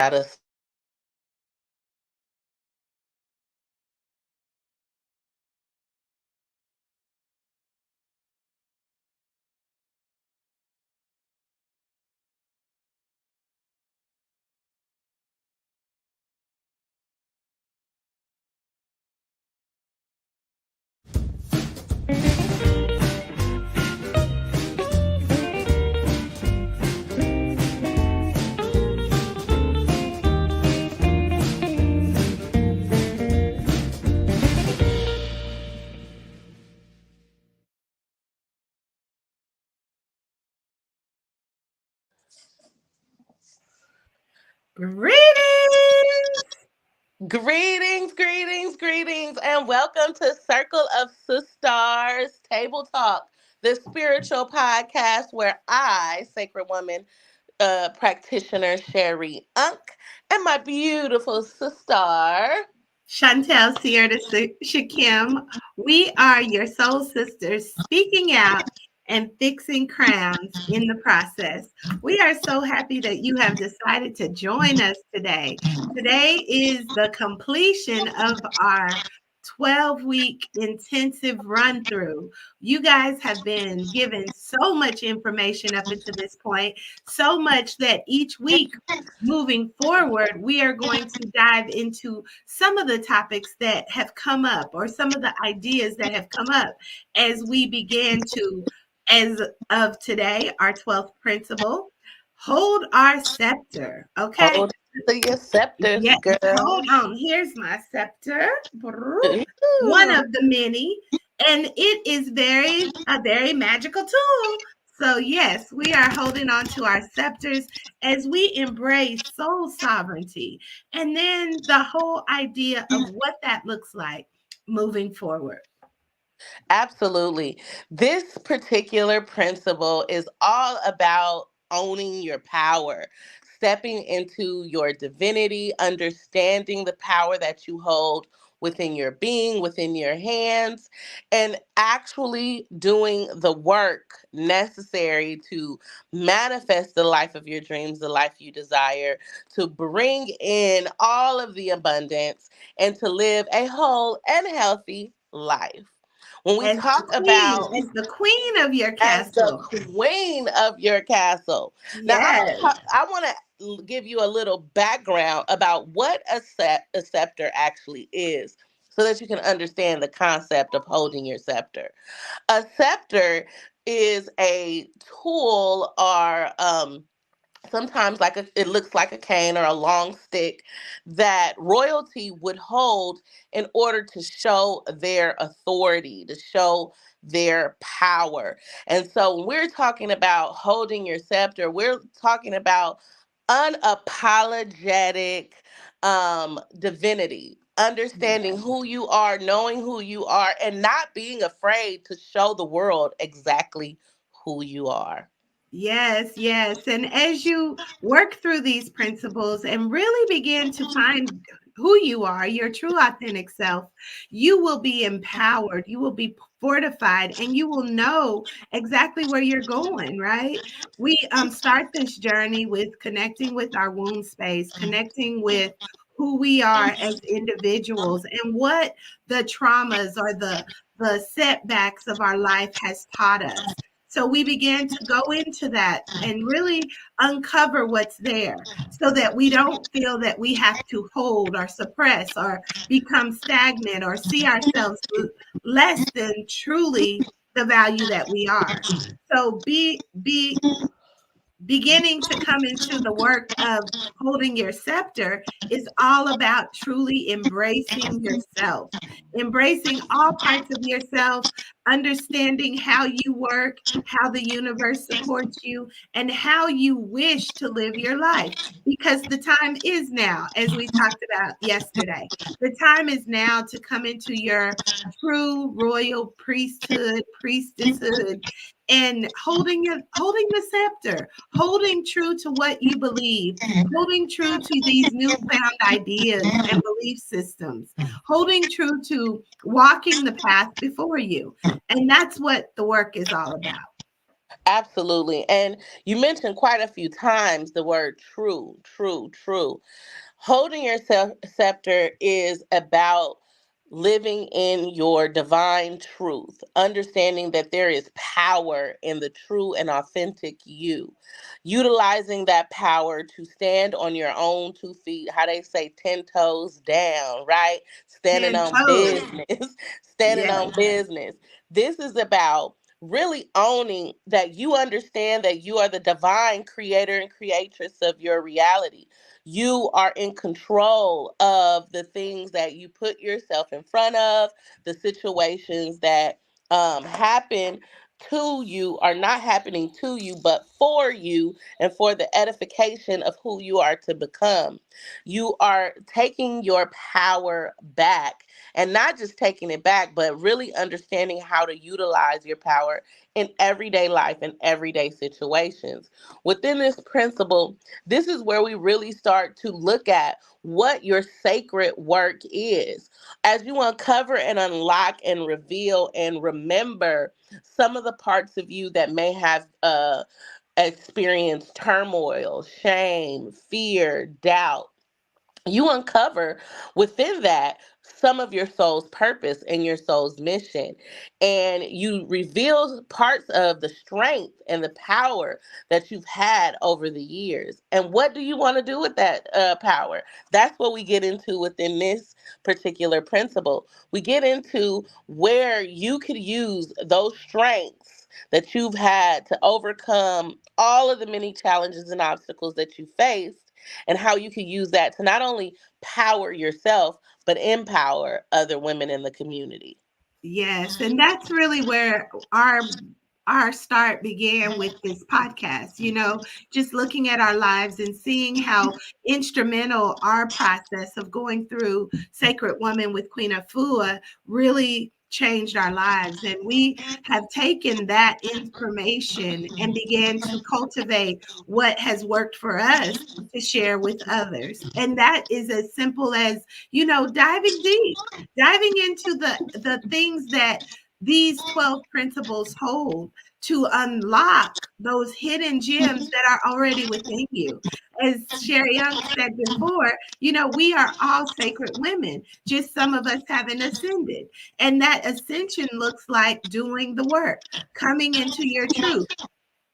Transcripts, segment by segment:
Gotta Greetings! Greetings, and welcome to Circle of Sisters Table Talk, the spiritual podcast where I, Sacred Woman practitioner Sherry Unk, and my beautiful sister. Chantel Sierra Shakim. We are your soul sisters speaking out and fixing crowns in the process. We are so happy that you have decided to join us today. Today is the completion of our 12-week intensive run through. You guys have been given so much information up until this point, so much that each week moving forward, we are going to dive into some of the topics that have come up or some of the ideas that have come up as we begin to, as of today, our 12th principle, hold our scepter. Okay. Hold to your scepters, Yes, girl. hold on. Here's my scepter. One Ooh. of the many. And it is a very magical tool. So yes, we are holding on to our scepters as we embrace soul sovereignty. And then the whole idea of what that looks like moving forward. Absolutely. This particular principle is all about owning your power, stepping into your divinity, understanding the power that you hold within your being, within your hands, and actually doing the work necessary to manifest the life of your dreams, the life you desire, to bring in all of the abundance, and to live a whole and healthy life. When we talk about As the queen of your as the castle. queen of your castle, now Yes. I want to give you a little background about what a scepter actually is, so that you can understand the concept of holding your scepter. A scepter is a tool, or sometimes it looks like a cane or a long stick that royalty would hold in order to show their authority, to show their power. And so when we're talking about holding your scepter, we're talking about unapologetic divinity, understanding who you are, knowing who you are, and not being afraid to show the world exactly who you are. Yes, yes. And as you work through these principles and really begin to find who you are, your true authentic self, you will be empowered, you will be fortified, and you will know exactly where you're going, right? We start this journey with connecting with our womb space, connecting with who we are as individuals and what the traumas or the setbacks of our life has taught us. So we began to go into that and really uncover what's there so that we don't feel that we have to hold or suppress or become stagnant or see ourselves less than truly the value that we are. So be beginning to come into the work of holding your scepter is all about truly embracing yourself, embracing all parts of yourself, understanding how you work, how the universe supports you, and how you wish to live your life. Because the time is now, as we talked about yesterday, the time is now to come into your true royal priesthood, priestesshood, and holding the scepter, holding true to what you believe, holding true to these newfound ideas and belief systems, holding true to walking the path before you. And that's what the work is all about. Absolutely. And you mentioned quite a few times the word true, true, true. Holding your scepter is about living in your divine truth, understanding that there is power in the true and authentic you, utilizing that power to stand on your own 2 feet, how they say 10 toes down, right? Standing 10 on toes. business, standing Yes. on business. This is about really owning that you understand that you are the divine creator and creatress of your reality. You are in control of the things that you put yourself in front of, the situations that happen to you are not happening to you, but for you and for the edification of who you are to become. You are taking your power back, and not just taking it back, but really understanding how to utilize your power in everyday life and everyday situations. Within this principle, this is where we really start to look at what your sacred work is. As you uncover and unlock and reveal and remember some of the parts of you that may have experienced turmoil, shame, fear, doubt, you uncover within that some of your soul's purpose and your soul's mission, and you reveal parts of the strength and the power that you've had over the years. And what do you want to do with that power? That's what we get into within this particular principle. We get into where you could use those strengths that you've had to overcome all of the many challenges and obstacles that you faced, and how you can use that to not only power yourself, but empower other women in the community. Yes, and that's really where our start began with this podcast, just looking at our lives and seeing how instrumental our process of going through Sacred Woman with Queen Afua really changed our lives. And we have taken that information and began to cultivate what has worked for us to share with others. And that is as simple as, diving deep, diving into the things that these 12 principles hold to unlock those hidden gems that are already within you. As Sherry Young said before, we are all sacred women, just some of us haven't ascended. And that ascension looks like doing the work, coming into your truth,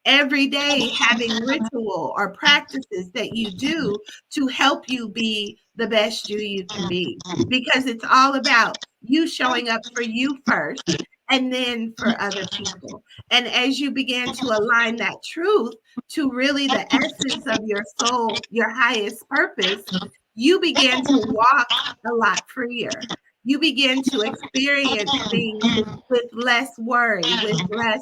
every day having ritual or practices that you do to help you be the best you can be, because it's all about you showing up for you first and then for other people. And as you begin to align that truth to really the essence of your soul, your highest purpose, you begin to walk a lot freer. You begin to experience things with less worry, with less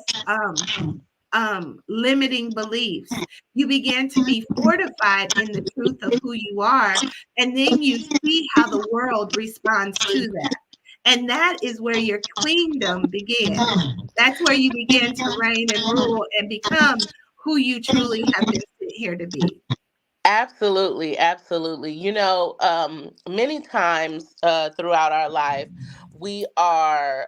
limiting beliefs. You begin to be fortified in the truth of who you are, and then you see how the world responds to that. And that is where your queendom begins. That's where you begin to reign and rule and become who you truly have been sent here to be. Absolutely, absolutely. Many times throughout our life, we are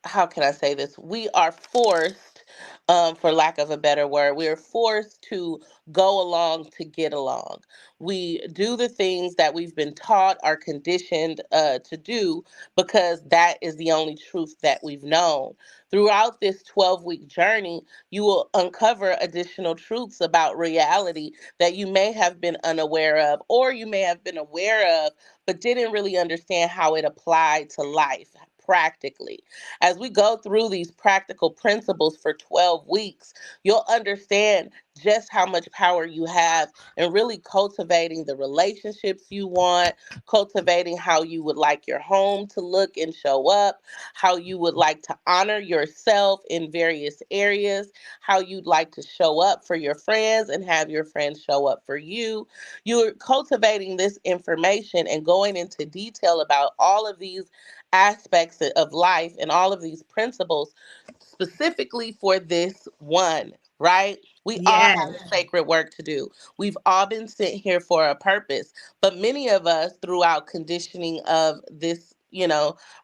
how can I say this? We are forced, for lack of a better word, we are forced to go along to get along. We do the things that we've been taught, are conditioned to do, because that is the only truth that we've known. Throughout this 12-week journey, you will uncover additional truths about reality that you may have been unaware of, or you may have been aware of, but didn't really understand how it applied to life practically. As we go through these practical principles for 12 weeks, you'll understand just how much power you have in really cultivating the relationships you want, cultivating how you would like your home to look and show up, how you would like to honor yourself in various areas, how you'd like to show up for your friends and have your friends show up for you. You're cultivating this information and going into detail about all of these aspects of life and all of these principles specifically for this one, right? We all have Yes. a sacred work to do. We've all been sent here for a purpose, but many of us, throughout conditioning of this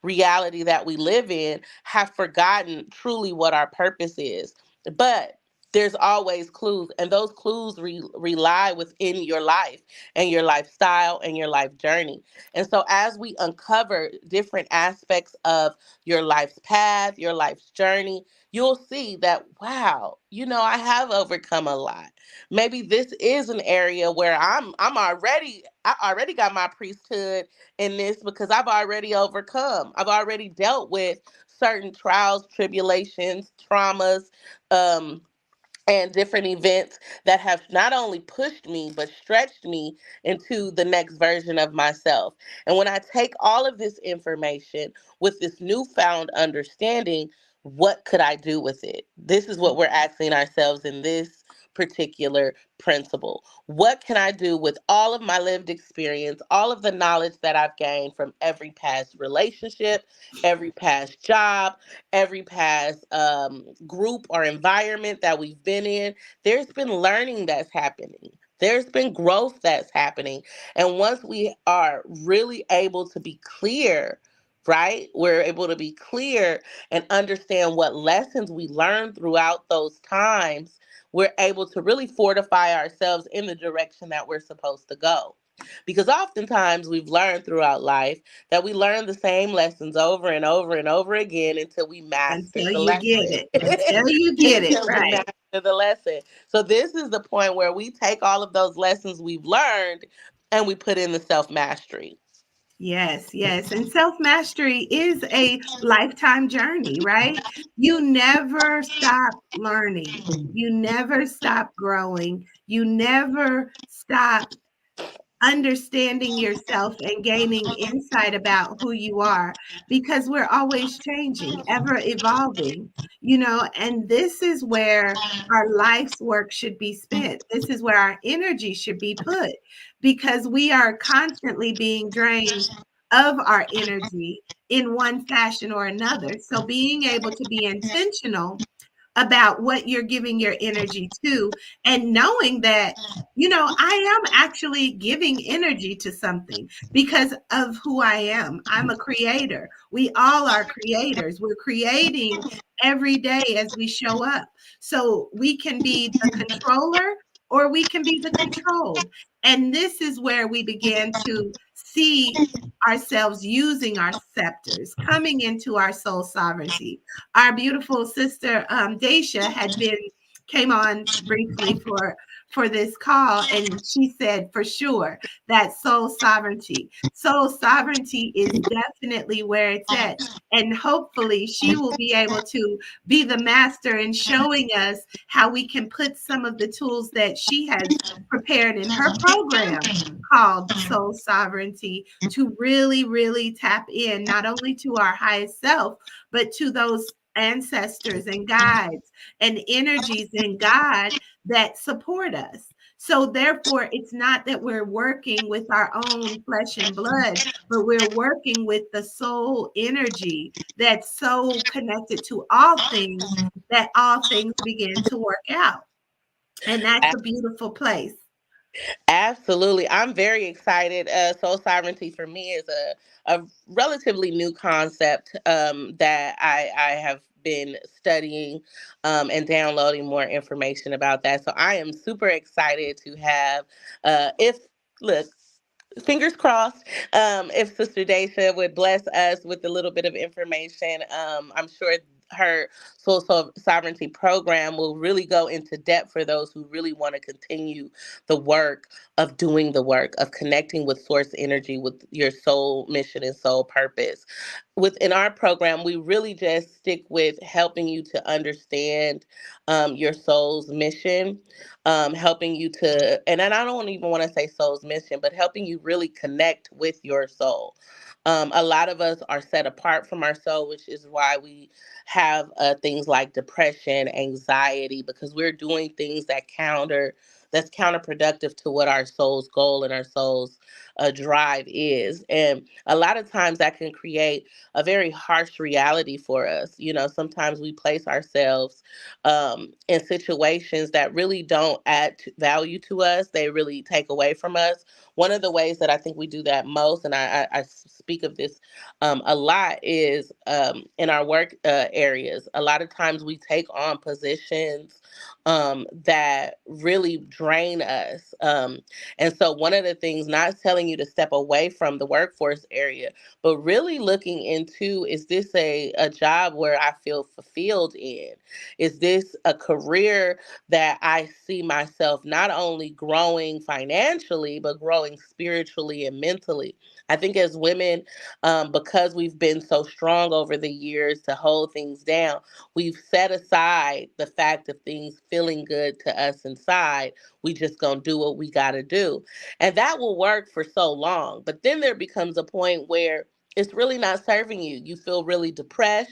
reality that we live in, have forgotten truly what our purpose is. But there's always clues, and those clues rely within your life and your lifestyle and your life journey. And so, as we uncover different aspects of your life's path, your life's journey, you'll see that, wow, I have overcome a lot. Maybe this is an area where I already got my priesthood in this, because I've already overcome. I've already dealt with certain trials, tribulations, traumas, um and different events that have not only pushed me but stretched me into the next version of myself. And when I take all of this information with this newfound understanding, what could I do with it? This is what we're asking ourselves in this particular principle. What can I do with all of my lived experience, all of the knowledge that I've gained from every past relationship, every past job, every past group or environment that we've been in? There's been learning that's happening. There's been growth that's happening. And once we are really able to be clear, right? We're able to be clear and understand what lessons we learned throughout those times. We're able to really fortify ourselves in the direction that we're supposed to go. Because oftentimes we've learned throughout life that we learn the same lessons over and over and over again until we master Until the you get lesson. it. Until you get it. Until we Right. master the lesson. So this is the point where we take all of those lessons we've learned and we put in the self mastery. Yes, yes. And self mastery is a lifetime journey, right? You never stop learning, you never stop growing, you never stop understanding yourself and gaining insight about who you are, because we're always changing, ever evolving, and this is where our life's work should be spent. This is where our energy should be put, because we are constantly being drained of our energy in one fashion or another. So being able to be intentional about what you're giving your energy to, and knowing that, I am actually giving energy to something because of who I am. I'm a creator. We all are creators. We're creating every day as we show up. So we can be the controller or we can be the controlled. And this is where we began to see ourselves using our scepters, coming into our soul sovereignty. Our beautiful sister Daisha had been came on briefly for this call, and she said for sure that soul sovereignty is definitely where it's at, and hopefully she will be able to be the master in showing us how we can put some of the tools that she has prepared in her program called soul sovereignty to really really tap in not only to our highest self but to those ancestors and guides and energies in God that support us. So, therefore, it's not that we're working with our own flesh and blood, but we're working with the soul energy that's so connected to all things that all things begin to work out. And that's a beautiful place. Absolutely. I'm very excited. Soul sovereignty for me is a relatively new concept that I have been studying and downloading more information about that. So I am super excited to have, if, look, fingers crossed, if Sister Daisha would bless us with a little bit of information. I'm sure her sovereignty program will really go into depth for those who really want to continue the work of doing the work of connecting with source energy, with your soul mission and soul purpose. Within our program, we really just stick with helping you to understand your soul's mission, helping you to, and I don't even want to say soul's mission, but helping you really connect with your soul. A lot of us are set apart from our soul, which is why we have things like depression, anxiety, because we're doing things that counter that's counterproductive to what our soul's goal and our soul's drive is. And a lot of times that can create a very harsh reality for us. You know, sometimes we place ourselves in situations that really don't add value to us, they really take away from us. One of the ways that I think we do that most, and I speak of this a lot, is in our work areas. A lot of times we take on positions that really drain us. And so, one of the things, not telling you to step away from the workforce area, but really looking into, is this a job where I feel fulfilled in? Is this a career that I see myself not only growing financially, but growing spiritually and mentally? I think as women, because we've been so strong over the years to hold things down, we've set aside the fact of things feeling good to us inside. We just gonna do what we gotta do. And that will work for so long. But then there becomes a point where it's really not serving you. You feel really depressed.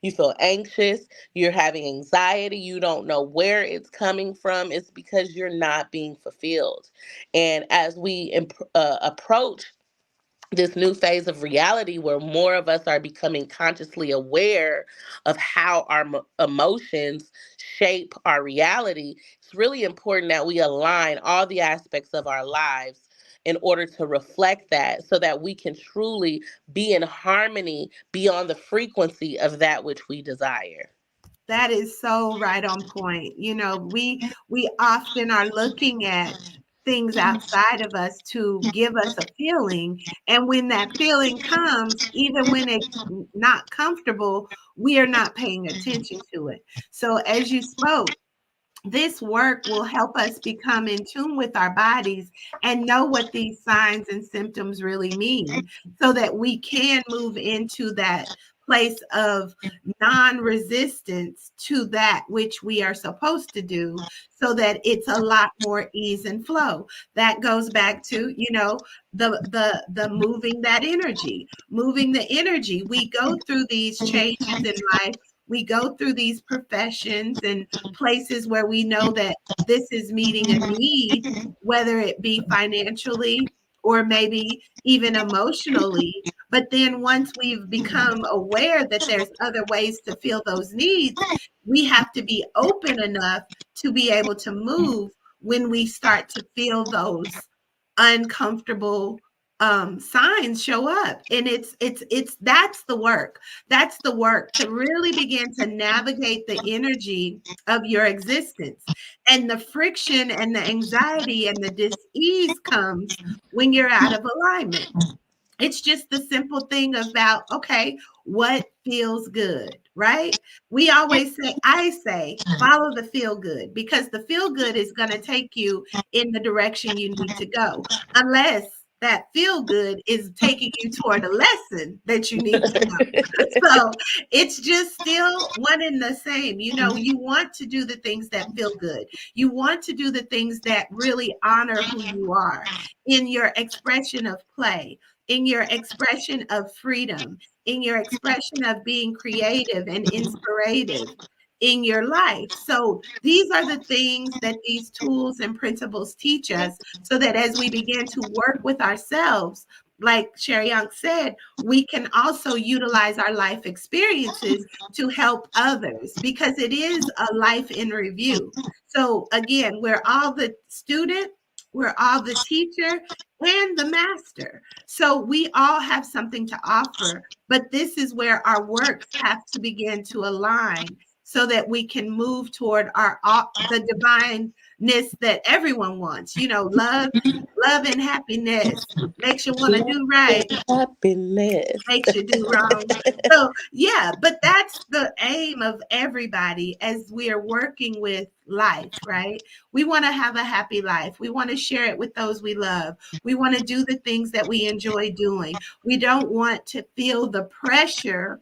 You feel anxious. You're having anxiety. You don't know where it's coming from. It's because you're not being fulfilled. And as we approach this new phase of reality where more of us are becoming consciously aware of how our emotions shape our reality, it's really important that we align all the aspects of our lives in order to reflect that, so that we can truly be in harmony, be on the frequency of that which we desire. That is so right on point. You know, we often are looking at things outside of us to give us a feeling, and when that feeling comes, even when it's not comfortable, we are not paying attention to it. So as you spoke, this work will help us become in tune with our bodies and know what these signs and symptoms really mean, so that we can move into that place of non-resistance to that which we are supposed to do, so that it's a lot more ease and flow. That goes back to, you know, the moving that energy, moving the energy. We go through these changes in life, we go through these professions and places where we know that this is meeting a need, whether it be financially or maybe even emotionally. But then once we've become aware that there's other ways to fill those needs, we have to be open enough to be able to move when we start to feel those uncomfortable signs show up. And it's that's the work. That's the work to really begin to navigate the energy of your existence. And the friction and the anxiety and the dis-ease comes when you're out of alignment. It's just the simple thing about, okay, what feels good, right? We always say, I say, follow the feel good, because the feel good is going to take you in the direction you need to go, unless that feel good is taking you toward a lesson that you need to know. So it's just still one and the same. You know, you want to do the things that feel good. You want to do the things that really honor who you are in your expression of play, in your expression of freedom, in your expression of being creative and inspirative in your life. So these are the things that these tools and principles teach us, so that as we begin to work with ourselves, like Sherry Young said, we can also utilize our life experiences to help others, because it is a life in review. So again, we're all the student, we're all the teacher and the master. So we all have something to offer, but this is where our works have to begin to align, so that we can move toward our the divineness that everyone wants. You know, love and happiness makes you want to Love do and right, happiness. makes you do wrong. So, yeah, but that's the aim of everybody as we are working with life, right? We want to have a happy life. We want to share it with those we love. We want to do the things that we enjoy doing. We don't want to feel the pressure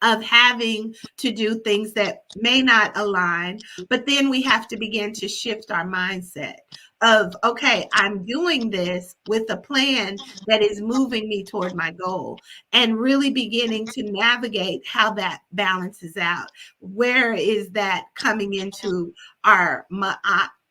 of having to do things that may not align. But then we have to begin to shift our mindset of, okay, I'm doing this with a plan that is moving me toward my goal, and really beginning to navigate how that balances out. Where is that coming into our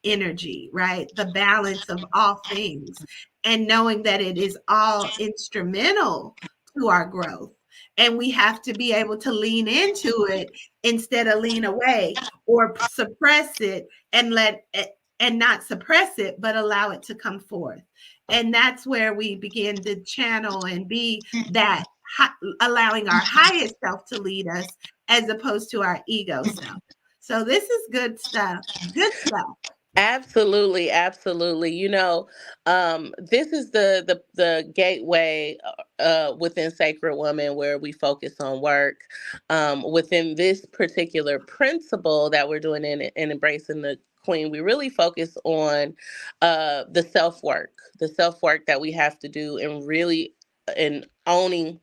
energy, right? The balance of all things, and knowing that it is all instrumental to our growth. And we have to be able to lean into it instead of lean away or suppress it and let it, and not suppress it, but allow it to come forth. And that's where we begin to channel and be that, allowing our highest self to lead us as opposed to our ego self. So this is good stuff. Good stuff. Absolutely, absolutely. This is the gateway within Sacred Woman where we focus on work. Within this particular principle that we're doing in embracing the Queen, we really focus on the self work that we have to do, and really in owning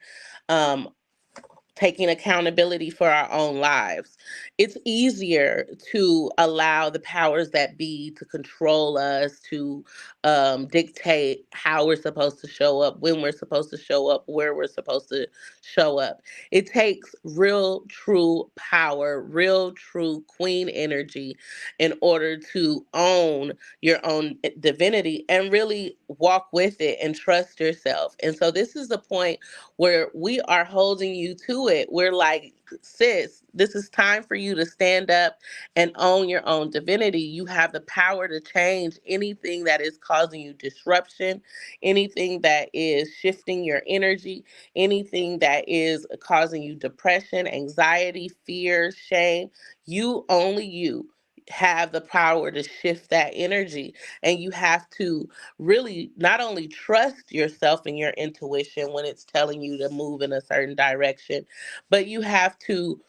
um, taking accountability for our own lives. It's easier to allow the powers that be to control us, to dictate how we're supposed to show up, when we're supposed to show up, where we're supposed to show up. It takes real, true power, real, true queen energy in order to own your own divinity and really walk with it and trust yourself. And so, this is the point where we are holding you to it. We're like, sis, this is time for you to stand up and own your own divinity. You have the power to change anything that is causing you disruption, anything that is shifting your energy, anything that is causing you depression, anxiety, fear, shame. You have the power to shift that energy. And you have to really not only trust yourself and your intuition when it's telling you to move in a certain direction, but you have to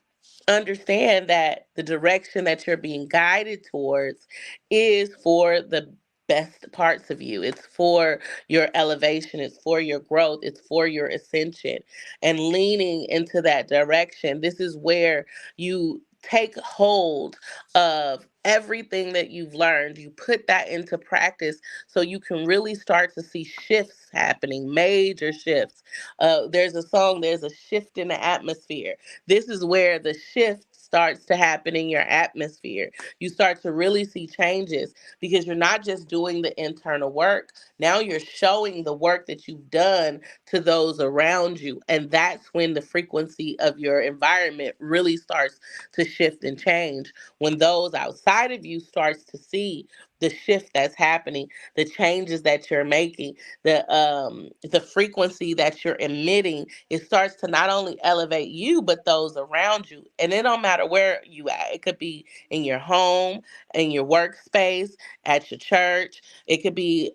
understand that the direction that you're being guided towards is for the best parts of you. It's for your elevation, it's for your growth, it's for your ascension. And leaning into that direction, this is where you take hold of everything that you've learned. You put that into practice so you can really start to see shifts happening, major shifts. There's a song, there's a shift in the atmosphere. This is where the shift starts to happen in your atmosphere. You start to really see changes because you're not just doing the internal work. Now you're showing the work that you've done to those around you. And that's when the frequency of your environment really starts to shift and change. When those outside of you starts to see the shift that's happening, the changes that you're making, the frequency that you're emitting, it starts to not only elevate you but those around you. And it don't matter where you at. It could be in your home, in your workspace, at your church. It could be,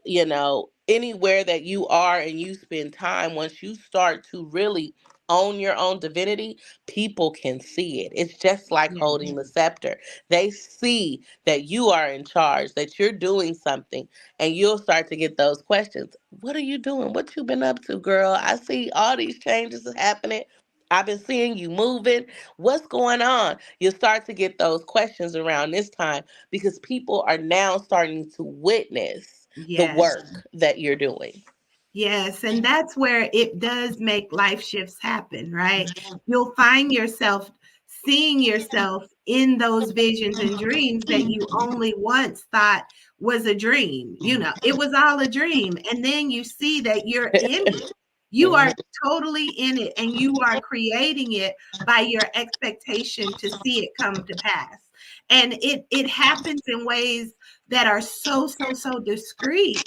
anywhere that you are and you spend time. Once you start to really own your own divinity, people can see it. It's just like Yeah. holding the scepter. They see that you are in charge, that you're doing something, and you'll start to get those questions. What are you doing? What you been up to, girl? I see all these changes happening. I've been seeing you moving. What's going on? You start to get those questions around this time because people are now starting to witness the Yes. work that you're doing. Yes, and that's where it does make life shifts happen, right? You'll find yourself seeing yourself in those visions and dreams that you only once thought was a dream. It was all a dream. And then you see that you're in it. You are Mhm. totally in it, and you are creating it by your expectation to see it come to pass. And it happens in ways that are so, so, so discreet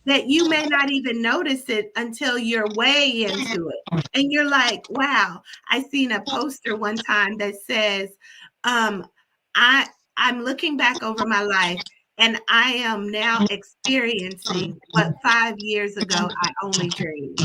that you may not even notice it until you're way into it. And you're like, wow, I seen a poster one time that says, um, I I'm looking back over my life and I am now experiencing what 5 years ago I only dreamed.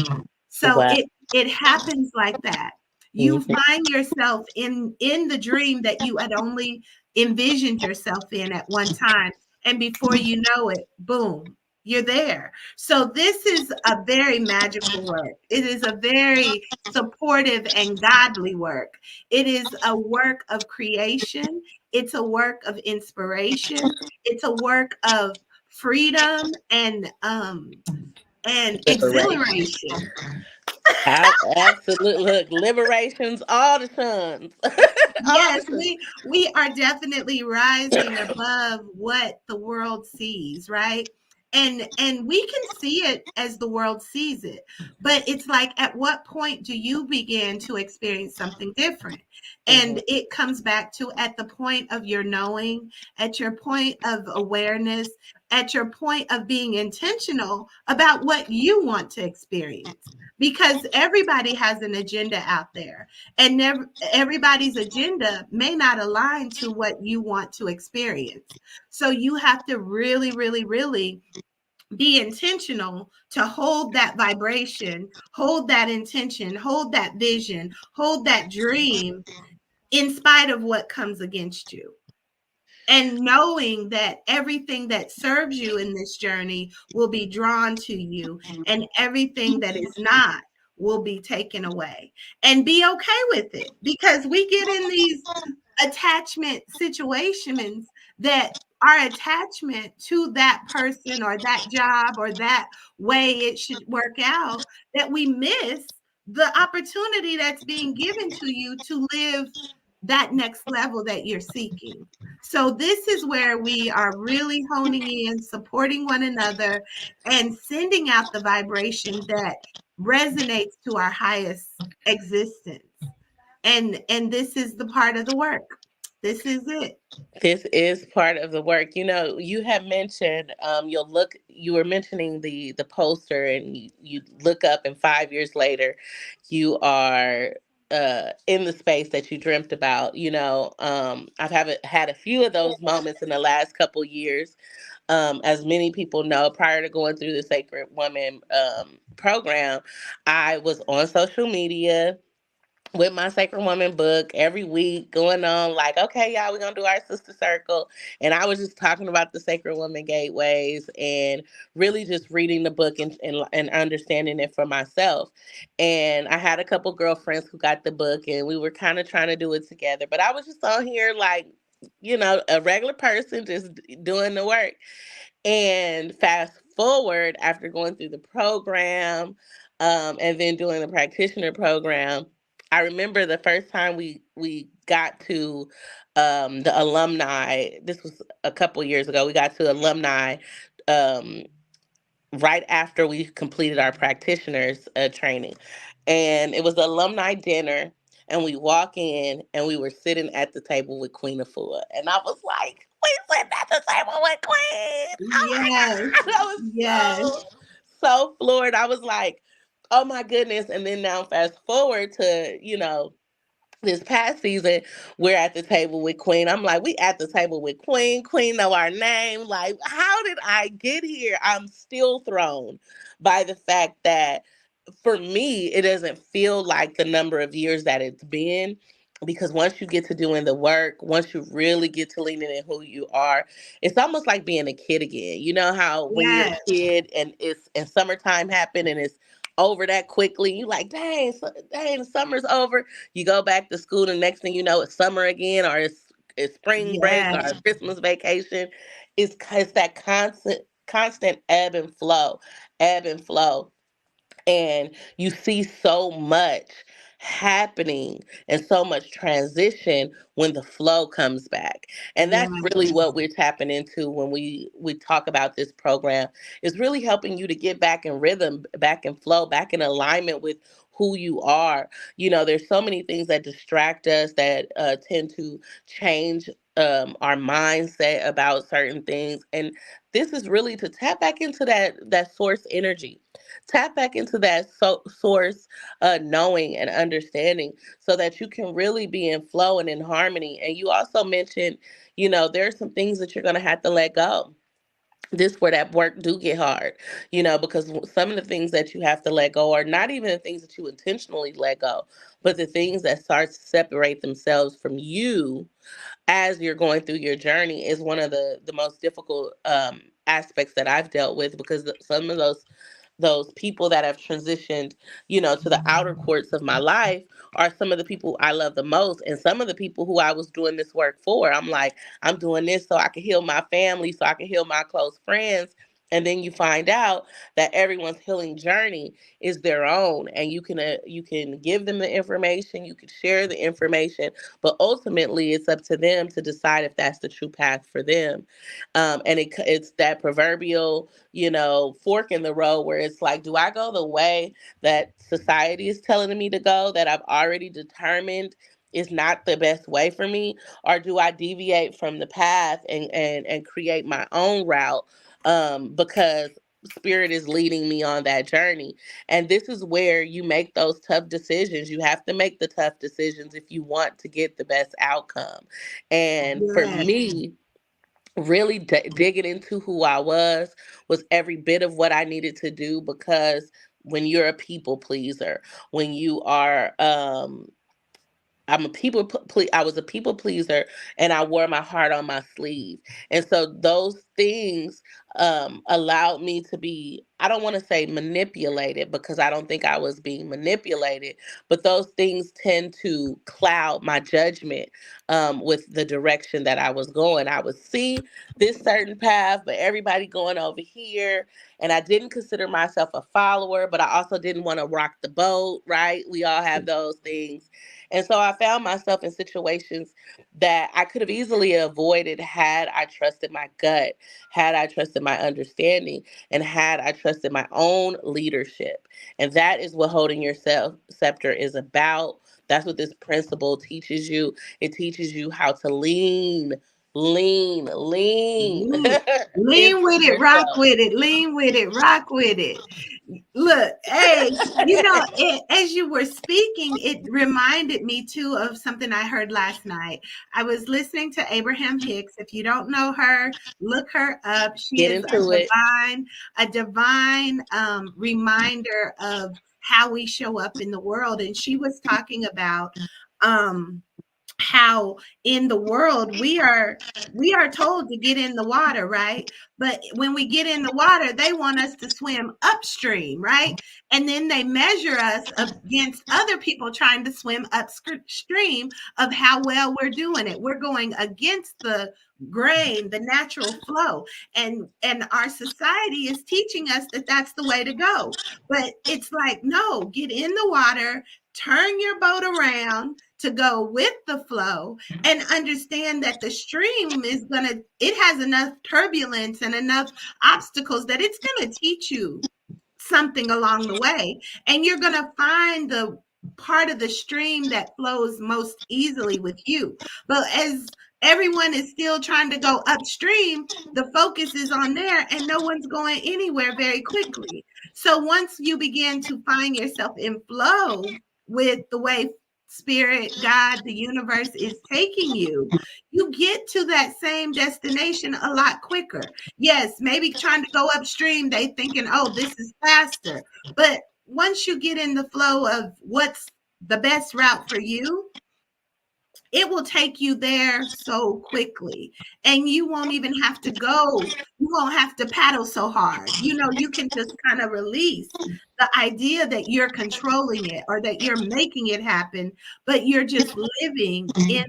So Wow. it happens like that. You Mhm. find yourself in the dream that you had only envisioned yourself in at one time, and before you know it, boom, you're there. So this is a very magical work. It is a very supportive and godly work. It is a work of creation. It's a work of inspiration. It's a work of freedom and Liberation. exhilaration. Absolutely. Look, liberations, all the sons, all Yes, the sons. we are definitely rising above what the world sees, right? And we can see it as the world sees it. But it's like, at what point do you begin to experience something different? Mhm. And it comes back to, at the point of your knowing, at your point of awareness, at your point of being intentional about what you want to experience. Because everybody has an agenda out there, and never everybody's agenda may not align to what you want to experience. So you have to really, really, really be intentional to hold that vibration, hold that intention, hold that vision, hold that dream, in spite of what comes against you. And knowing that everything that serves you in this journey will be drawn to you, and everything that is not will be taken away. And be okay with it, because we get in these attachment situations that our attachment to that person or that job or that way it should work out, that we miss the opportunity that's being given to you to live that next level that you're seeking. So this is where we are really honing in, supporting one another, and sending out the vibration that resonates to our highest existence. And this is the part of the work. This is it. This is part of the work. You have mentioned, you were mentioning the poster, and you look up, and 5 years later you are in the space that you dreamt about. I've had a few of those moments in the last couple years. As many people know, prior to going through the Sacred Woman program, I was on social media with my Sacred Woman book every week, going on like, okay, y'all, we're gonna do our sister circle. And I was just talking about the Sacred Woman gateways, and really just reading the book, and understanding it for myself. And I had a couple girlfriends who got the book, and we were kind of trying to do it together. But I was just on here like, a regular person just doing the work. And fast forward, after going through the program, and then doing the practitioner program, I remember the first time we got to the alumni. This was a couple years ago. We got to alumni um, right after we completed our practitioners training, and it was the alumni dinner. And we walk in, and we were sitting at the table with Queen Afua, and I was like, "We sitting at the table with Queen! Oh my Yes. God!" I was Yes. so floored. I was like, "Oh my goodness!" And then now, fast forward to this past season, we're at the table with Queen. I'm like, we at the table with Queen. Queen know our name. Like, how did I get here? I'm still thrown by the fact that, for me, it doesn't feel like the number of years that it's been. Because once you get to doing the work, once you really get to leaning in who you are, it's almost like being a kid again. You know how when you're Yes. a kid, and summertime happened, and it's over that quickly. You like, dang, dang, summer's over. You go back to school, and next thing you know, it's summer again, or it's spring break, or Yes. Christmas vacation. It's that constant ebb and flow, and you see so much happening and so much transition when the flow comes back. And that's really Yes. what we're tapping into when we talk about this program, is really helping you to get back in rhythm, back in flow, back in alignment with who you are. There's so many things that distract us, that tend to change our mindset about certain things. And this is really to tap back into that source energy, tap back into that source knowing and understanding, so that you can really be in flow and in harmony. And you also mentioned, there are some things that you're going to have to let go. This where that work do get hard, because some of the things that you have to let go are not even the things that you intentionally let go, but the things that start to separate themselves from you as you're going through your journey, is one of the most difficult aspects that I've dealt with, because some of those people that have transitioned, to the outer courts of my life, are some of the people I love the most, and some of the people who I was doing this work for. I'm like, I'm doing this so I can heal my family, so I can heal my close friends. And then you find out that everyone's healing journey is their own, and you can give them the information, you can share the information, but ultimately it's up to them to decide if that's the true path for them. And it's that proverbial, fork in the road, where it's like, do I go the way that society is telling me to go, that I've already determined is not the best way for me, or do I deviate from the path and create my own route, because spirit is leading me on that journey. And this is where you make those tough decisions. You have to make the tough decisions if you want to get the best outcome. And for Yes. me, really digging into who I was every bit of what I needed to do, because when you're a people pleaser, when you are I was a people pleaser, and I wore my heart on my sleeve. And so those things allowed me to be, I don't want to say manipulated, because I don't think I was being manipulated, but those things tend to cloud my judgment with the direction that I was going. I would see this certain path, but everybody going over here. And I didn't consider myself a follower, but I also didn't want to rock the boat, right? We all have those things. And so I found myself in situations that I could have easily avoided had I trusted my gut, had I trusted my understanding, and had I trusted my own leadership. And that is what holding yourself scepter is about. That's what this principle teaches you. It teaches you how to lean Lean, lean into with it, rock yourself. with it, lean with it, rock with it. Look, hey, as you were speaking, it reminded me too of something I heard last night. I was listening to Abraham Hicks. If you don't know her, look her up. She Get is into it. a divine reminder of how we show up in the world. And she was talking about um how in the world we are told to get in the water, right? But when we get in the water, they want us to swim upstream, right? And then they measure us against other people trying to swim upstream of how well we're doing it. We're going against the grain, the natural flow. And our society is teaching us that that's the way to go. But it's like, no, get in the water, turn your boat around to go with the flow, and understand that the stream it has enough turbulence and enough obstacles that it's going to teach you something along the way. And you're going to find the part of the stream that flows most easily with you. But as everyone is still trying to go upstream, the focus is on there and no one's going anywhere very quickly. So once you begin to find yourself in flow with the way spirit, God, the universe is taking you, you get to that same destination a lot quicker. Yes, maybe trying to go upstream, they thinking, oh, this is faster. But once you get in the flow of what's the best route for you, it will take you there so quickly. And you won't even have to go, you won't have to paddle so hard. You can just kind of release the idea that you're controlling it or that you're making it happen, but you're just living in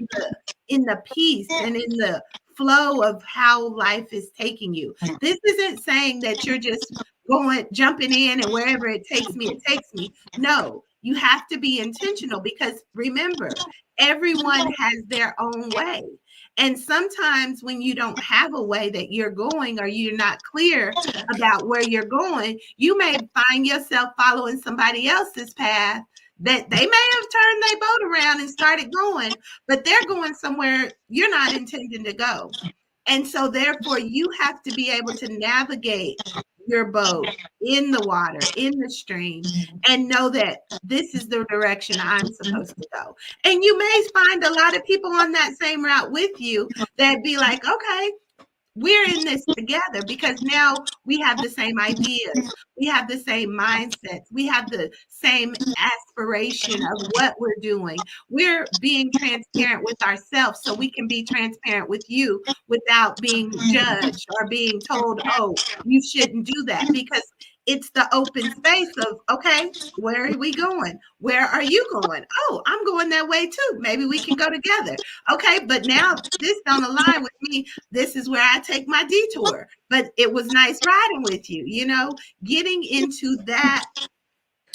the peace and in the flow of how life is taking you. This isn't saying that you're just going jumping in and wherever it takes me, it takes me. No, you have to be intentional, because remember, everyone has their own way. And sometimes when you don't have a way that you're going, or you're not clear about where you're going, you may find yourself following somebody else's path that they may have turned their boat around and started going, but they're going somewhere you're not intending to go. And so, therefore, you have to be able to navigate your boat in the water, in the stream, and know that this is the direction I'm supposed to go. And you may find a lot of people on that same route with you that be like, okay, we're in this together, because now we have the same ideas, we have the same mindsets, we have the same aspiration of what we're doing. We're being transparent with ourselves so we can be transparent with you without being judged or being told, oh, you shouldn't do that. Because It's the open space of, okay, where are we going? Where are you going? Oh, I'm going that way too. Maybe we can go together. Okay, but now this don't align with me. This is where I take my detour. But it was nice riding with you, getting into that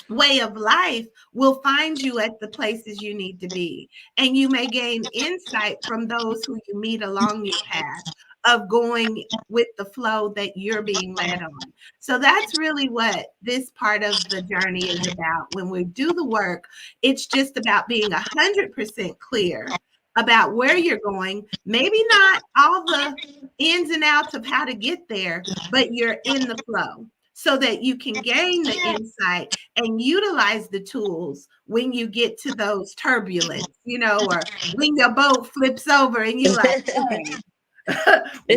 way of life will find you at the places you need to be. And you may gain insight from those who you meet along your path of going with the flow that you're being led on. So that's really what this part of the journey is about. When we do the work, it's just about being 100% clear about where you're going. Maybe not all the ins and outs of how to get there, but you're in the flow so that you can gain the insight and utilize the tools when you get to those turbulence, or when your boat flips over and you like, hey,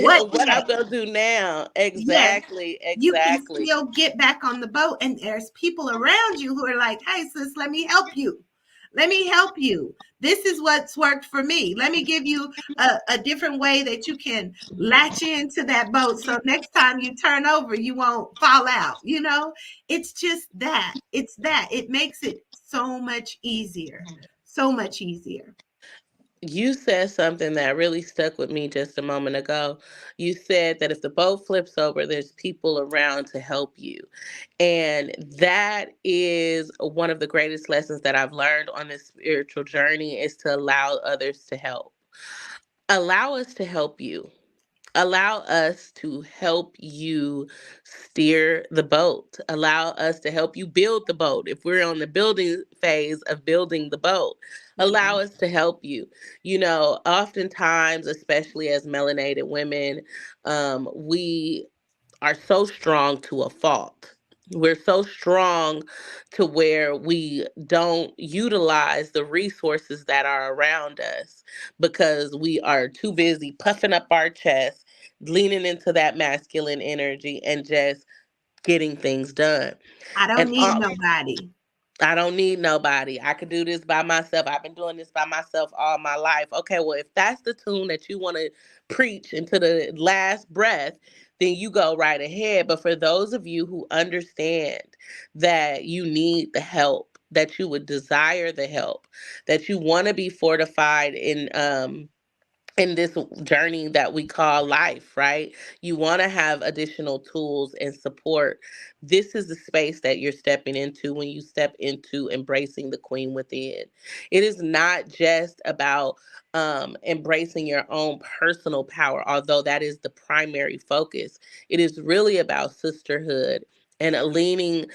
what What I'm next? gonna do now? Yes, Exactly, you can exactly. still get back on the boat, and there's people around you who are like, hey, sis, let me help you. Let me help you. This is what's worked for me. Let me give you a different way that you can latch into that boat so next time you turn over, you won't fall out. It's just that. It's that. It makes it so much easier. So much easier. You said something that really stuck with me just a moment ago. You said that if the boat flips over, there's people around to help you. And that is one of the greatest lessons that I've learned on this spiritual journey is to allow others to help. Allow us to help you. Allow us to help you steer the boat. Allow us to help you build the boat. If we're on the building phase of building the boat, Yeah. allow us to help you. Oftentimes, especially as melanated women, we are so strong to a fault. We're so strong to where we don't utilize the resources that are around us because we are too busy puffing up our chest, leaning into that masculine energy, and just getting things done. I don't And need nobody. I don't need nobody. I could do this by myself. I've been doing this by myself all my life. Okay, well, if that's the tune that you want to preach into the last breath, then you go right ahead. But for those of you who understand that you need the help, that you would desire the help, that you want to be fortified in this journey that we call life, right? You want to have additional tools and support. This is the space that you're stepping into when you step into embracing the queen within. It is not just about embracing your own personal power, although that is the primary focus. It is really about sisterhood and leaning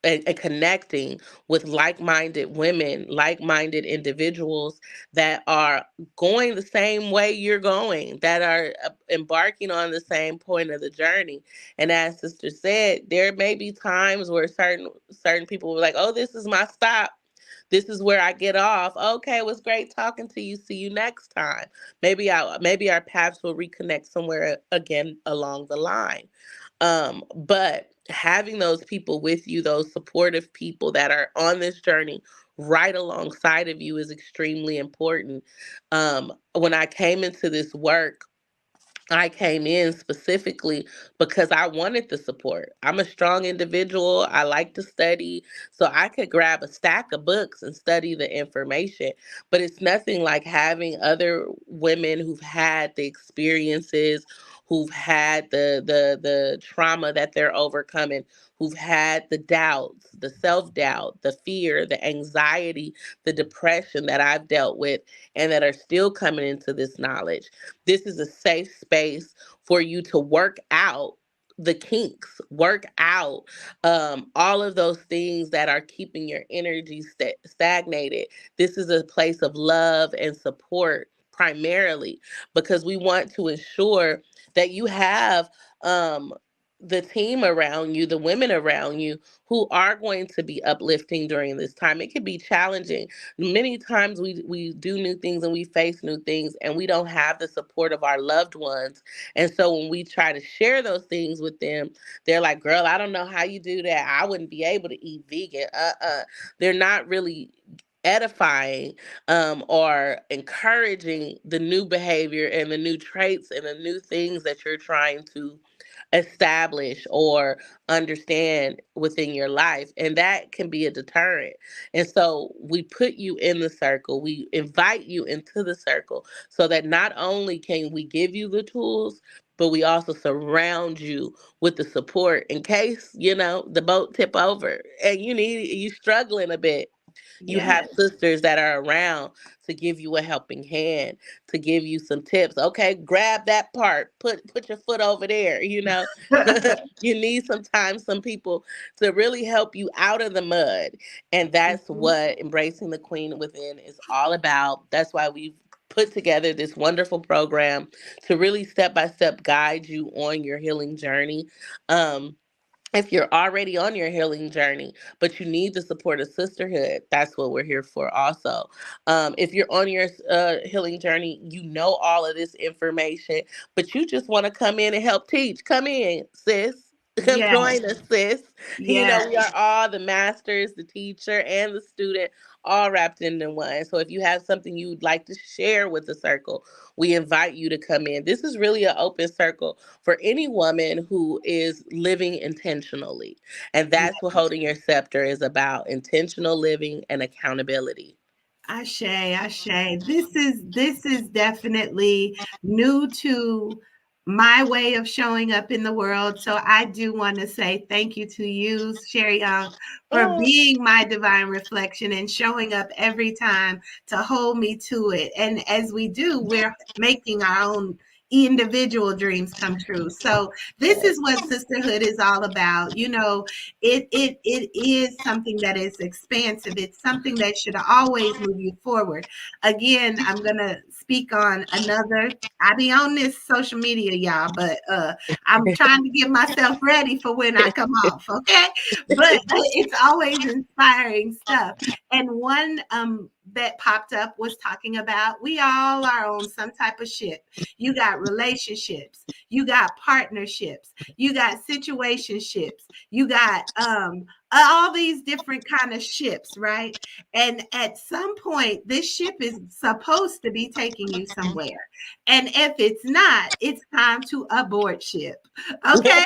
and connecting with like-minded women, like-minded individuals that are going the same way you're going, that are embarking on the same point of the journey. And as sister said, there may be times where certain people were like, oh, this is my stop, this is where I get off. Okay, it was great talking to you, see you next time. Maybe our paths will reconnect somewhere again along the line. But having those people with you, those supportive people that are on this journey right alongside of you, is extremely important. When I came into this work, I came in specifically because I wanted the support. I'm a strong individual. I like to study. So I could grab a stack of books and study the information. But it's nothing like having other women who've had the experiences, who've had the trauma that they're overcoming, who've had the doubts, the self-doubt, the fear, the anxiety, the depression that I've dealt with, and that are still coming into this knowledge. This is a safe space for you to work out the kinks, work out all of those things that are keeping your energy stagnated. This is a place of love and support primarily because we want to ensure that you have the team around you, the women around you who are going to be uplifting during this time. It can be challenging. Many times we do new things and we face new things and we don't have the support of our loved ones. And so when we try to share those things with them, they're like, girl, I don't know how you do that. I wouldn't be able to eat vegan. They're not really edifying or encouraging the new behavior and the new traits and the new things that you're trying to establish or understand within your life. And that can be a deterrent. And so we put you in the circle, we invite you into the circle so that not only can we give you the tools, but we also surround you with the support in case, the boat tip over and you struggling a bit. You Yes. have sisters that are around to give you a helping hand, to give you some tips. Okay, grab that part, put your foot over there. You need sometimes some people to really help you out of the mud. And that's Mhm. what Embracing the Queen Within is all about. That's why we've put together this wonderful program to really step by step guide you on your healing journey. Um, if you're already on your healing journey, but you need the support of sisterhood, that's what we're here for also. If you're on your healing journey, you know all of this information, but you just want to come in and help teach. Come in, sis. Come Yes. join us, sis. Yes. We are all the masters, the teacher, and the student, all wrapped into one. So if you have something you'd like to share with the circle, we invite you to come in. This is really an open circle for any woman who is living intentionally. And that's what Holding Your Scepter is about: intentional living and accountability. Ashe, Ashe. This is definitely new to my way of showing up in the world. So I do want to say thank you to you, Sherry Young, for Oh, being my divine reflection and showing up every time to hold me to it. And as we do, we're making our own individual dreams come true. So this is what sisterhood is all about. It is something that is expansive. It's something that should always move you forward. Again, I'm gonna speak on another. I be on this social media, y'all, but I'm trying to get myself ready for when I come off. Okay, but it's always inspiring stuff. And one that popped up was talking about we all are on some type of ship. You got relationships, you got partnerships, you got situationships, you got all these different kind of ships, right? And at some point this ship is supposed to be taking you somewhere, and if it's not, it's time to abort ship. Okay,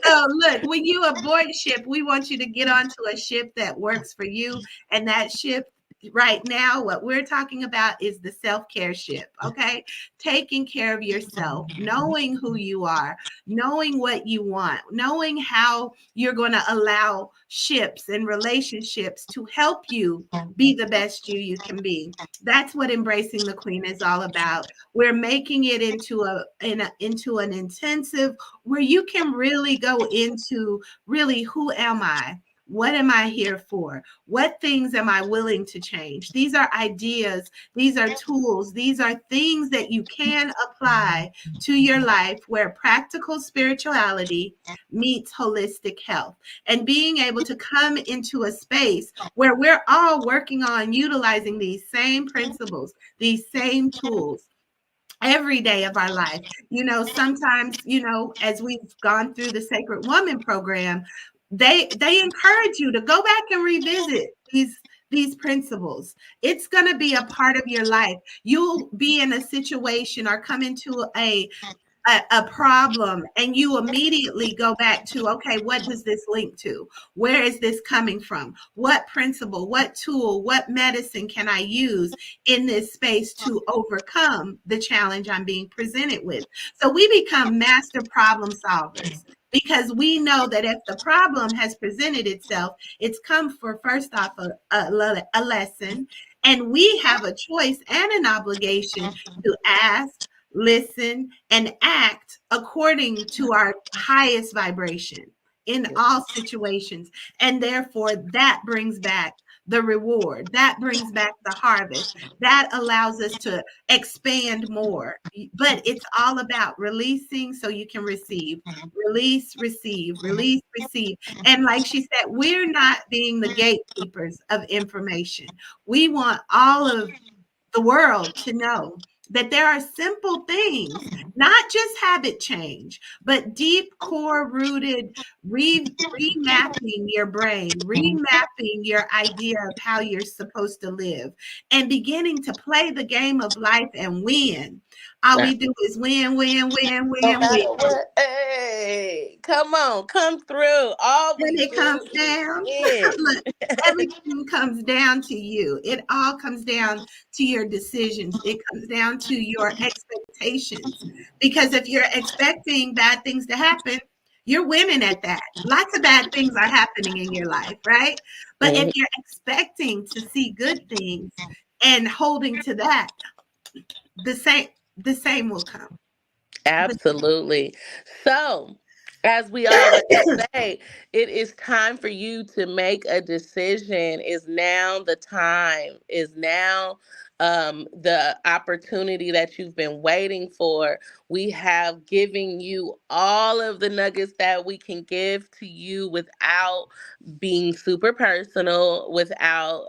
so look, when you abort ship, we want you to get onto a ship that works for you, and that ship right now, what we're talking about is the self-care ship. Okay, taking care of yourself, knowing who you are, knowing what you want, knowing how you're going to allow ships and relationships to help you be the best you can be. That's what Embracing the Queen is all about. We're making it into an intensive where you can really go into really, who am I? What am I here for? What things am I willing to change? These are ideas, these are tools, these are things that you can apply to your life where practical spirituality meets holistic health. And being able to come into a space where we're all working on utilizing these same principles, these same tools every day of our life. Sometimes, as we've gone through the Sacred Woman program, they encourage you to go back and revisit these principles. It's going to be a part of your life. You'll be in a situation or come into a problem, and you immediately go back to, okay, what does this link to? Where is this coming from? What principle, what tool, what medicine can I use in this space to overcome the challenge I'm being presented with? So we become master problem solvers because we know that if the problem has presented itself, it's come for, first off, a lesson, and we have a choice and an obligation to ask, listen, and act according to our highest vibration in all situations. And therefore, that brings back the reward, that brings back the harvest, that allows us to expand more. But it's all about releasing so you can receive. Release, receive, release, receive. And like she said, we're not being the gatekeepers of information. We want all of the world to know that there are simple things, not just habit change, but deep core rooted remapping your brain, remapping your idea of how you're supposed to live, and beginning to play the game of life and win. All we do is win, win, win, No win, win. matter what, hey, come on, come through. All When we it do comes is down, win. look, everything comes down to you. It all comes down to your decisions. It comes down to your expectations. Because if you're expecting bad things to happen, you're winning at that. Lots of bad things are happening in your life, right? But if Mhm. you're expecting to see good things and holding to that, the same the same will come. The Absolutely. So, as we always say, it is time for you to make a decision. Is now the time? Is now the opportunity that you've been waiting for? We have given you all of the nuggets that we can give to you without being super personal, without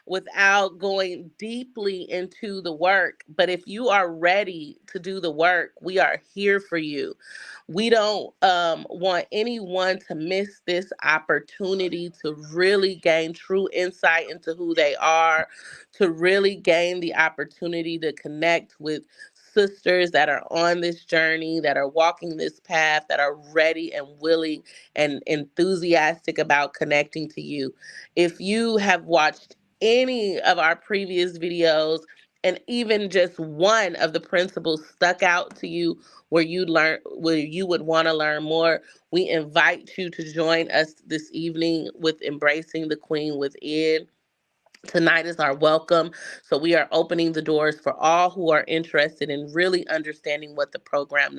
without going deeply into the work. But if you are ready to do the work, we are here for you. We don't want anyone to miss this opportunity to really gain true insight into who they are, to really gain the opportunity to connect with sisters that are on this journey, that are walking this path, that are ready and willing and enthusiastic about connecting to you. If you have watched any of our previous videos and even just one of the principles stuck out to you where you would want to learn more, we invite you to join us this evening with Embracing the Queen Within. Tonight is our welcome. So we are opening the doors for all who are interested in really understanding what the program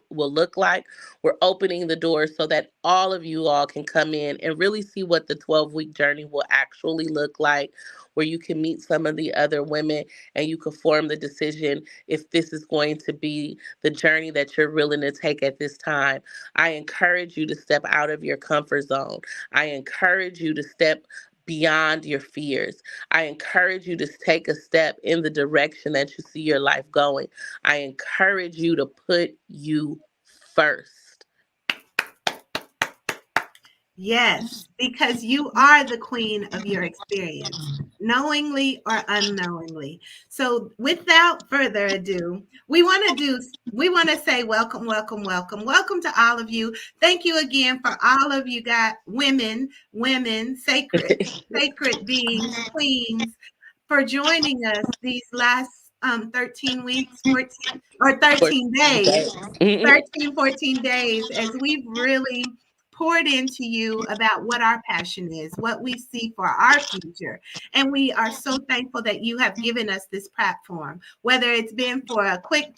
will look like. We're opening the doors so that all of you all can come in and really see what the 12-week journey will actually look like, where you can meet some of the other women and you can form the decision if this is going to be the journey that you're willing to take at this time. I encourage you to step out of your comfort zone. I encourage you to step beyond your fears. I encourage you to take a step in the direction that you see your life going. I encourage you to put you first. Yes, because you are the queen of your experience, knowingly or unknowingly. So, without further ado, we want to say welcome, welcome, welcome, welcome to all of you. Thank you again for all of you got women, sacred beings, queens, for joining us these last 13 weeks, 14 or For 13 days, today. 13, 14 days, as we've really poured into you about what our passion is, what we see for our future. And we are so thankful that you have given us this platform, whether it's been for a quick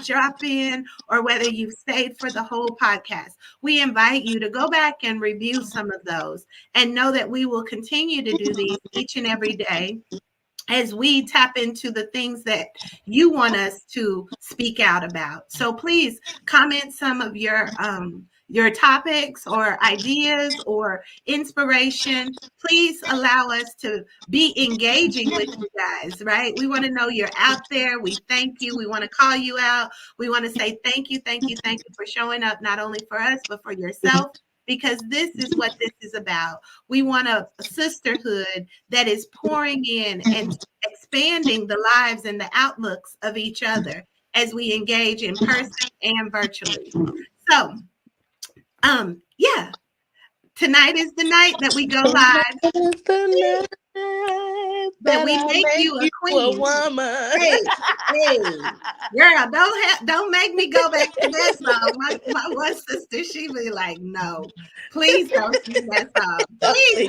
drop in or whether you've stayed for the whole podcast. We invite you to go back and review some of those and know that we will continue to do these each and every day as we tap into the things that you want us to speak out about. So please comment some of your topics or ideas or inspiration. Please allow us to be engaging with you guys, right? We want to know you're out there. We thank you. We want to call you out. We want to say thank you, thank you, thank you for showing up not only for us but for yourself, because this is what this is about. We want a sisterhood that is pouring in and expanding the lives and the outlooks of each other as we engage in person and virtually. So, yeah, tonight is the night that we go Tonight live, is the night that that we I make make you a you a queen. woman. Hey, hey, girl, don't make me go back to that song. My one sister, she be like, no, please don't sing that song. Please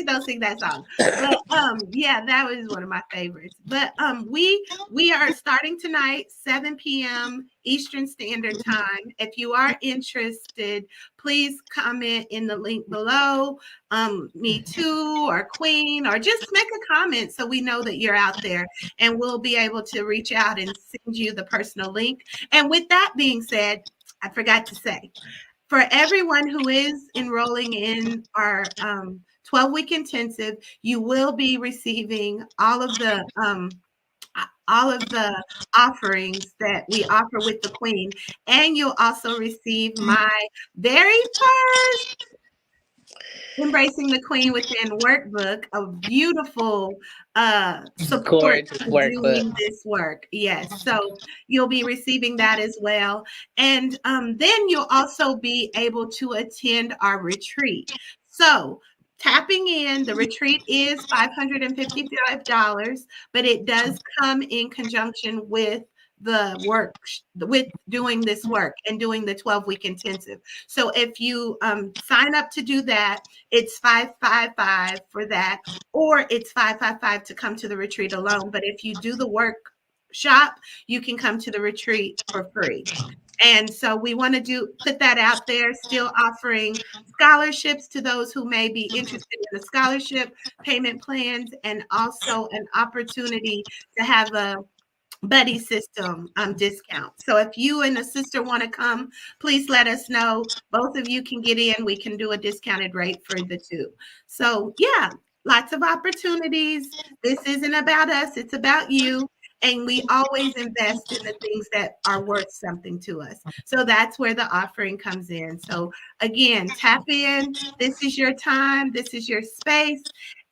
don't sing that song. But yeah, that was one of my favorites. But we are starting tonight, 7 p.m. Eastern Standard Time. If you are interested, please comment in the link below. Me too, or Queen, or just make a comment so we know that you're out there and we'll be able to reach out and send you the personal link. And with that being said, I forgot to say, for everyone who is enrolling in our 12-week intensive, you will be receiving all of the offerings that we offer with the Queen, and you'll also receive my very first Embracing the Queen Within workbook, a beautiful support Gorgeous to workbook. doing this work. Yes. So you'll be receiving that as well. And then you'll also be able to attend our retreat. So tapping in, the retreat is $555, but it does come in conjunction with the work, with doing this work and doing the 12-week intensive. So if you sign up to do that, it's 555 for that, or it's 555 to come to the retreat alone. But if you do the workshop, you can come to the retreat for free. And so we want to put that out there, still offering scholarships to those who may be interested in the scholarship payment plans, and also an opportunity to have a buddy system discount. So if you and a sister want to come, please let us know. Both of you can get in. We can do a discounted rate for the two. So yeah, lots of opportunities. This isn't about us, it's about you. And we always invest in the things that are worth something to us. So that's where the offering comes in. So again, tap in. This is your time. This is your space.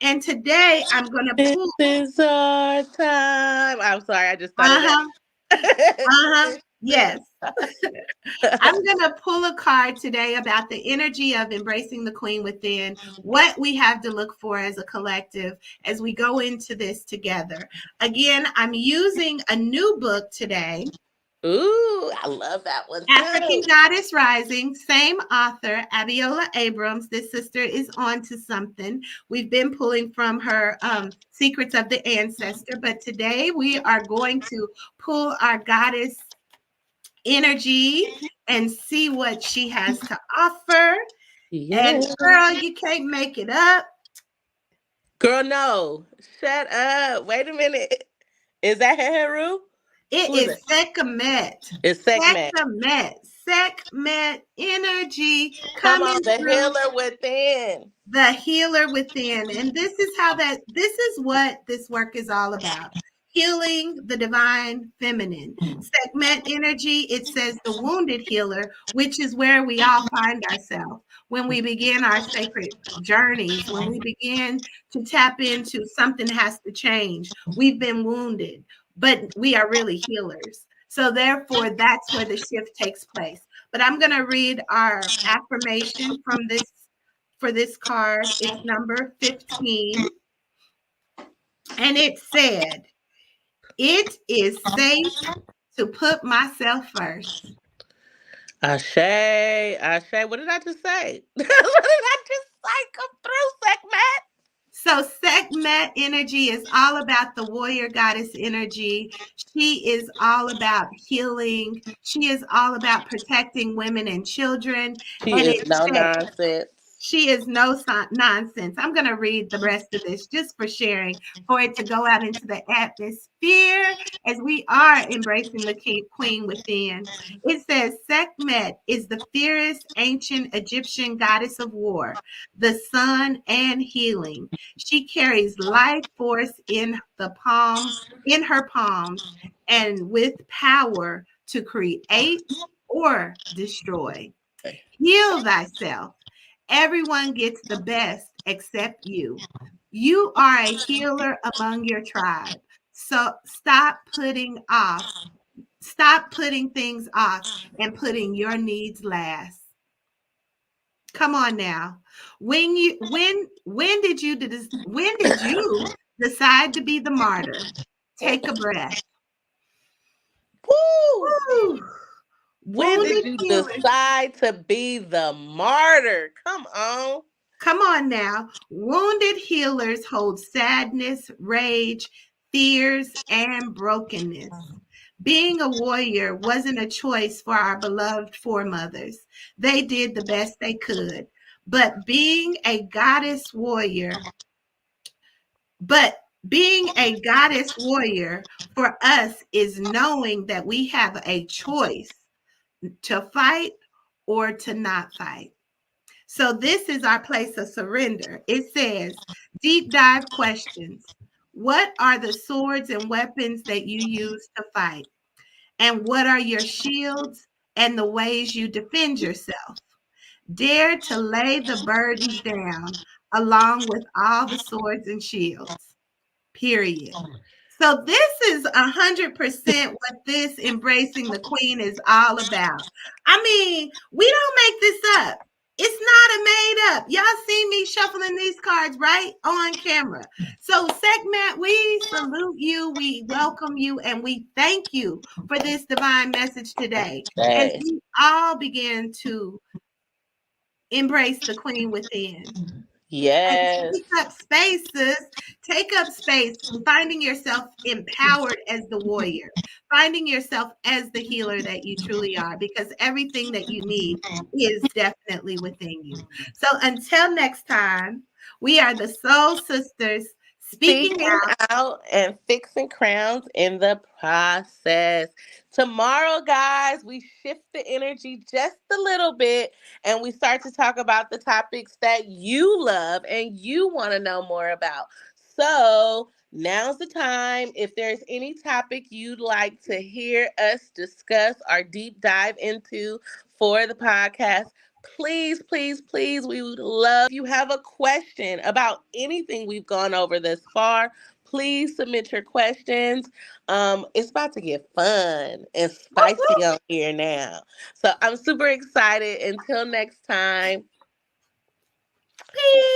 And today I'm going to This pull. is our time. I'm sorry, I just thought of that. Uh-huh. Uh-huh. Yes. I'm going to pull a card today about the energy of embracing the Queen Within, what we have to look for as a collective as we go into this together. Again, I'm using a new book today, Ooh, I love that one African too. Goddess Rising, same author, Abiola Abrams. This sister is on to something. We've been pulling from her Secrets of the Ancestor, but today we are going to pull our goddess energy and see what she has to offer. And Yeah. girl, you can't make it up. Girl, no. Shut up. Wait a minute. Is that Heru? It Who is is it? Sekhmet. It's Sekhmet. Sekhmet. Sekhmet energy Come on, coming the through. healer within. The healer within. And this is what this work is all about. Healing the divine feminine. Segment energy, it says the wounded healer, which is where we all find ourselves when we begin our sacred journeys, when we begin to tap into something has to change. We've been wounded, but we are really healers. So therefore, that's where the shift takes place. But I'm going to read our affirmation from this for this card. It's number 15. And it said, "It is safe to put myself first." Ashe, Ashe. What did I just say? What did I just say? Come through, Sekhmet. So, Sekhmet energy is all about the warrior goddess energy. She is all about healing. She is all about protecting women and children. She And is it no says, nonsense. she is no nonsense. I'm going to read the rest of this just for sharing, for it to go out into the atmosphere as we are embracing the queen within. It says Sekhmet is the fierce ancient Egyptian goddess of war, the sun and healing. She carries life force in her palms, and with power to create or destroy. Heal thyself. Everyone gets the best except you. You are a healer among your tribe. So stop putting things off and putting your needs last. Come on now. When did you decide to be the martyr? Take a breath. Woo! Woo. When did Wounded you healers. decide to be the martyr? Come on. Come on now. Wounded healers hold sadness, rage, fears, and brokenness. Being a warrior wasn't a choice for our beloved foremothers. They did the best they could. But being a goddess warrior, but being a goddess warrior for us is knowing that we have a choice to fight or to not fight. So this is our place of surrender. It says, deep dive questions. What are the swords and weapons that you use to fight? And what are your shields and the ways you defend yourself? Dare to lay the burdens down along with all the swords and shields. Period. So this is 100% what this embracing the queen is all about. I mean, we don't make this up. It's not a made up. Y'all see me shuffling these cards right on camera. So, segment, we salute you, we welcome you, and we thank you for this divine message today as Yes. we all begin to embrace the queen within and Yes. take up space, finding yourself empowered as the warrior, finding yourself as the healer that you truly are, because everything that you need is definitely within you. So until next time, we are the Soul Sisters speaking Speaking out and fixing crowns in the process. Tomorrow, guys, we shift the energy just a little bit and we start to talk about the topics that you love and you want to know more about. So, now's the time. If there's any topic you'd like to hear us discuss or deep dive into for the podcast, please, please, please, we would love. If you have a question about anything we've gone over this far, please submit your questions. It's about to get fun and spicy out. on here now. So I'm super excited. Until next time. Peace.